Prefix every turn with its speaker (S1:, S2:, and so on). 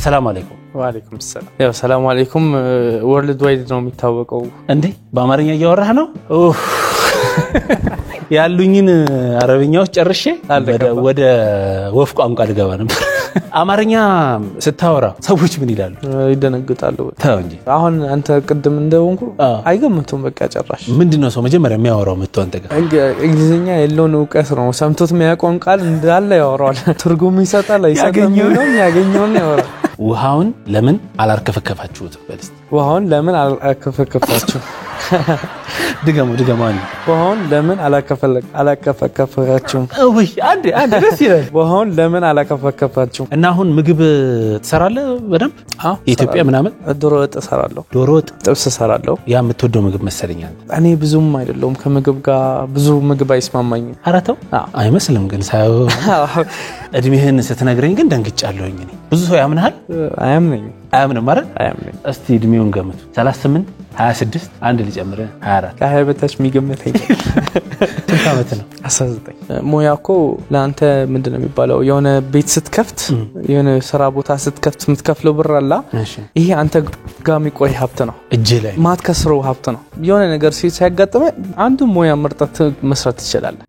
S1: السلام عليكم
S2: وعليكم السلام يا السلام عليكم ወርልድ ዋይድ ነው የሚታወቀው
S1: እንዴ በአማርኛ እያወራህ ነው ያሉኝን አረብኛዎች ጨርሼ ወደ ወፍ ቋንቋ ልገባ ነበር አማርኛ ስታወራ ሰዎች ምን ይላሉ
S2: ይደነግጣሉ
S1: ታው እንጂ
S2: አሁን አንተ ቅድም እንደወንኩ አይገምቱም በቃ ጨራሽ
S1: ምንድነው ሰው መጀመሪያ የሚያወራው መጥቷን ተጋ
S2: እንግሊዝኛ የለውን ዕውቀት ነው ሰምቶት የሚያቆን ቃል እንዳለ ያወራዋል ትርጉም ይሰጣል ያገኘው ነው ያገኘው ነው ያወራው
S1: ውሃውን ለምን አላርከፈከፋችሁት በልስ
S2: ውሃውን ለምን አላርከፈከፋችሁ
S1: ድገሙ
S2: ውሃውን ለምን አላከፈከፋችሁ
S1: ወይ አንዴ ደስ ይላል
S2: ውሃውን ለምን አላከፈከፋችሁ
S1: እና አሁን ምግብ ትሰራለህ በደንብ ኢትዮጵያ ምናምን
S2: ዶሮ ወጥ እሰራለሁ
S1: ዶሮ ወጥ
S2: ጥብስ እሰራለሁ
S1: ያ የምትወደው ምግብ መሰለኛል
S2: እኔ ብዙም አይደለም ከምግብ ጋር ብዙ ምግብ አይስማማኝም
S1: አራተው አይመስልም ግን ሳይው እድሜህን ስትነግረኝ ግን ደንግጫለሁኝ እኔ ብዙ ሰው ያምናል አያምንም ማለት
S2: አያምንም
S1: እስቲ እድሜውን ገምቱ 38 26 አንድ ሊጨምር 24
S2: ከሀያ በታች የሚገመተኝ
S1: ስንት ዓመት ነው
S2: 19 ሞያኮ ለአንተ ምንድነው የሚባለው የሆነ ቤት ስትከፍት የሆነ ስራ ቦታ ስትከፍት የምትከፍለው ብር አላ ይሄ አንተ ጋር የሚቆይ ሀብት ነው
S1: እጅ ላይ
S2: ማትከስረው ሀብት ነው የሆነ ነገር ሲያጋጥመ አንዱ ሞያ መርጠት መስራት ይችላል